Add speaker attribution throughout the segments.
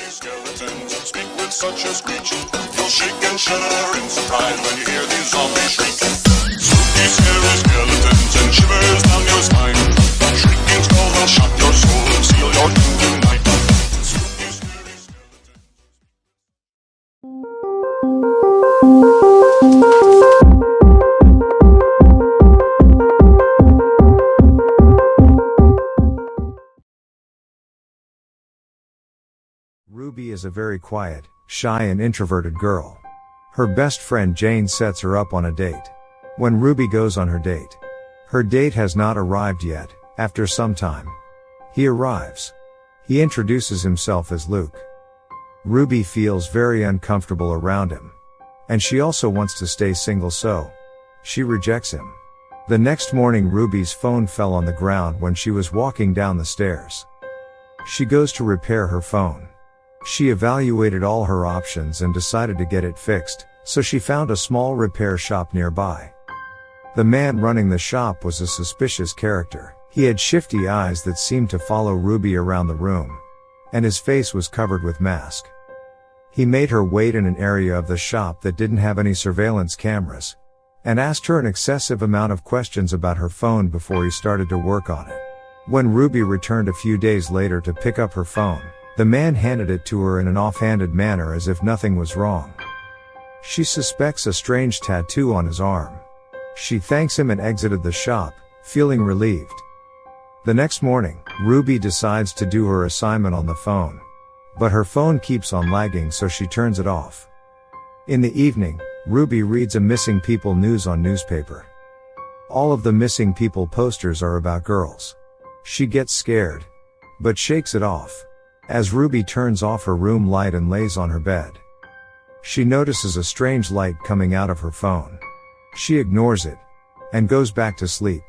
Speaker 1: skeletons speak with such a screech. You'll shake and shudder in surprise when you hear these zombies shriek. Spooky, scary skeletons and shivers down your spine. Shrieking skulls will shock your soul and seal your doom tonight. Spooky, scary skeletons.
Speaker 2: Ruby is a very quiet, shy and introverted girl. Her best friend Jane sets her up on a date. When Ruby goes on her date has not arrived yet. After some time, he arrives. He introduces himself as Luke. Ruby feels very uncomfortable around him. And she also wants to stay single, so she rejects him. The next morning, Ruby's phone fell on the ground when she was walking down the stairs. She goes to repair her phone. She evaluated all her options and decided to get it fixed, so she found a small repair shop nearby. The man running the shop was a suspicious character. He had shifty eyes that seemed to follow Ruby around the room, and his face was covered with mask. He made her wait in an area of the shop that didn't have any surveillance cameras, and asked her an excessive amount of questions about her phone before he started to work on it. When Ruby returned a few days later to pick up her phone, the man handed it to her in an offhanded manner as if nothing was wrong. She suspects a strange tattoo on his arm. She thanks him and exited the shop, feeling relieved. The next morning, Ruby decides to do her assignment on the phone. But her phone keeps on lagging, so she turns it off. In the evening, Ruby reads a missing people news on newspaper. All of the missing people posters are about girls. She gets scared, but shakes it off. As Ruby turns off her room light and lays on her bed, she notices a strange light coming out of her phone. She ignores it and goes back to sleep.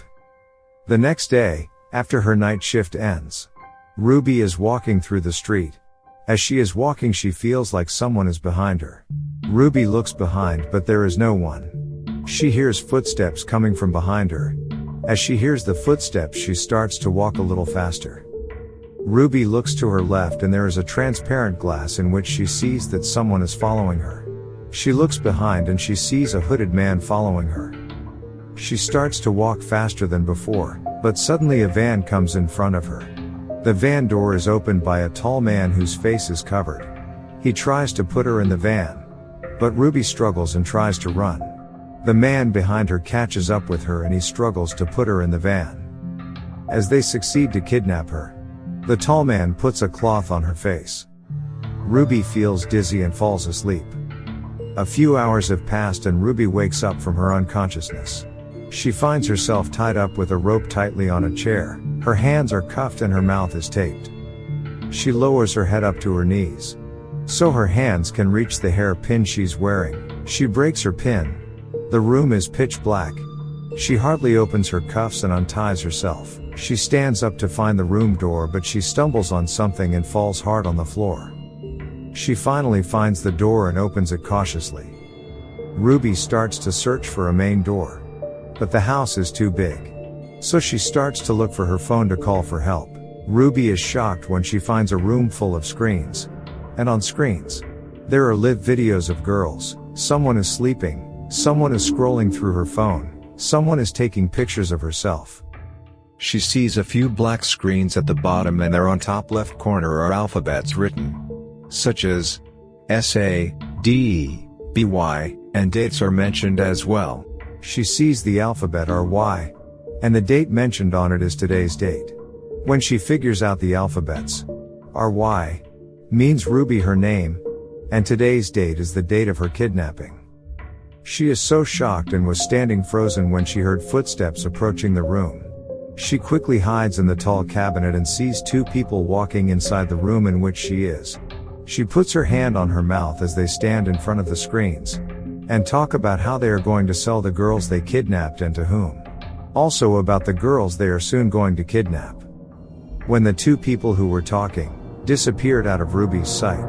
Speaker 2: The next day, after her night shift ends, Ruby is walking through the street. As she is walking, she feels like someone is behind her. Ruby looks behind, but there is no one. She hears footsteps coming from behind her. As she hears the footsteps, she starts to walk a little faster. Ruby looks to her left and there is a transparent glass in which she sees that someone is following her. She looks behind and she sees a hooded man following her. She starts to walk faster than before, but suddenly a van comes in front of her. The van door is opened by a tall man whose face is covered. He tries to put her in the van, but Ruby struggles and tries to run. The man behind her catches up with her and he struggles to put her in the van. As they succeed to kidnap her, the tall man puts a cloth on her face. Ruby feels dizzy and falls asleep. A few hours have passed and Ruby wakes up from her unconsciousness. She finds herself tied up with a rope tightly on a chair. Her hands are cuffed and her mouth is taped. She lowers her head up to her knees, so her hands can reach the hairpin she's wearing. She breaks her pin. The room is pitch black. She hardly opens her cuffs and unties herself. She stands up to find the room door, but she stumbles on something and falls hard on the floor. She finally finds the door and opens it cautiously. Ruby starts to search for a main door, but the house is too big. So she starts to look for her phone to call for help. Ruby is shocked when she finds a room full of screens. And on screens, there are lit videos of girls. Someone is sleeping. Someone is scrolling through her phone. Someone is taking pictures of herself. She sees a few black screens at the bottom and there on top left corner are alphabets written, such as S-A, D-E, B-Y, and dates are mentioned as well. She sees the alphabet R-Y, and the date mentioned on it is today's date. When she figures out the alphabets, R-Y means Ruby, her name, and today's date is the date of her kidnapping. She is so shocked and was standing frozen when she heard footsteps approaching the room. She quickly hides in the tall cabinet and sees two people walking inside the room in which she is. She puts her hand on her mouth as they stand in front of the screens and talk about how they are going to sell the girls they kidnapped and to whom. Also about the girls they are soon going to kidnap. When the two people who were talking disappeared out of Ruby's sight,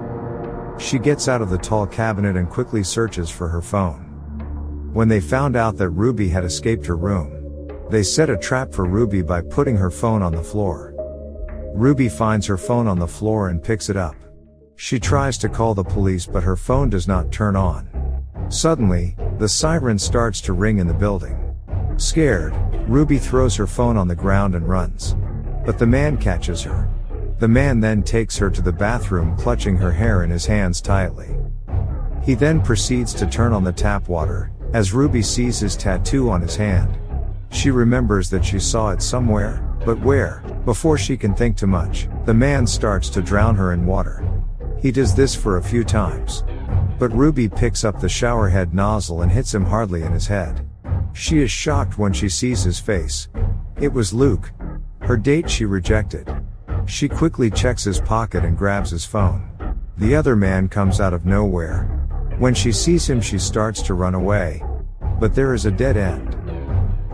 Speaker 2: she gets out of the tall cabinet and quickly searches for her phone. When they found out that Ruby had escaped her room, they set a trap for Ruby by putting her phone on the floor. Ruby finds her phone on the floor and picks it up. She tries to call the police but her phone does not turn on. Suddenly, the siren starts to ring in the building. Scared, Ruby throws her phone on the ground and runs. But the man catches her. The man then takes her to the bathroom, clutching her hair in his hands tightly. He then proceeds to turn on the tap water, as Ruby sees his tattoo on his hand. She remembers that she saw it somewhere, but where? Before she can think too much, the man starts to drown her in water. He does this for a few times. But Ruby picks up the shower head nozzle and hits him hardly in his head. She is shocked when she sees his face. It was Luke. Her date she rejected. She quickly checks his pocket and grabs his phone. The other man comes out of nowhere. When she sees him, she starts to run away. But there is a dead end.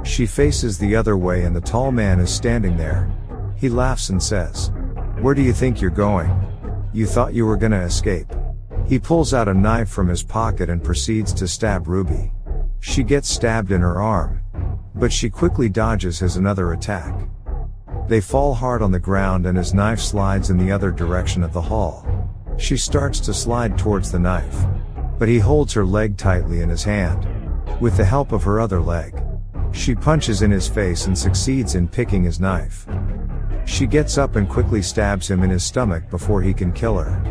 Speaker 2: She faces the other way and the tall man is standing there. He laughs and says, "Where do you think you're going? You thought you were gonna escape." He pulls out a knife from his pocket and proceeds to stab Ruby. She gets stabbed in her arm. But she quickly dodges his another attack. They fall hard on the ground and his knife slides in the other direction of the hall. She starts to slide towards the knife. But he holds her leg tightly in his hand. With the help of her other leg, she punches in his face and succeeds in picking his knife. She gets up and quickly stabs him in his stomach before he can kill her.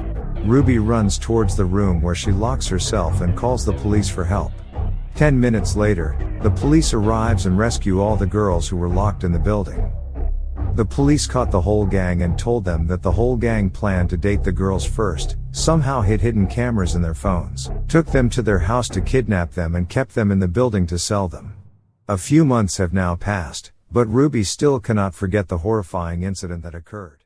Speaker 2: Ruby runs towards the room where she locks herself and calls the police for help. 10 minutes later, the police arrives and rescue all the girls who were locked in the building. The police caught the whole gang and told them that the whole gang planned to date the girls first, somehow hid hidden cameras in their phones, took them to their house to kidnap them and kept them in the building to sell them. A few months have now passed, but Ruby still cannot forget the horrifying incident that occurred.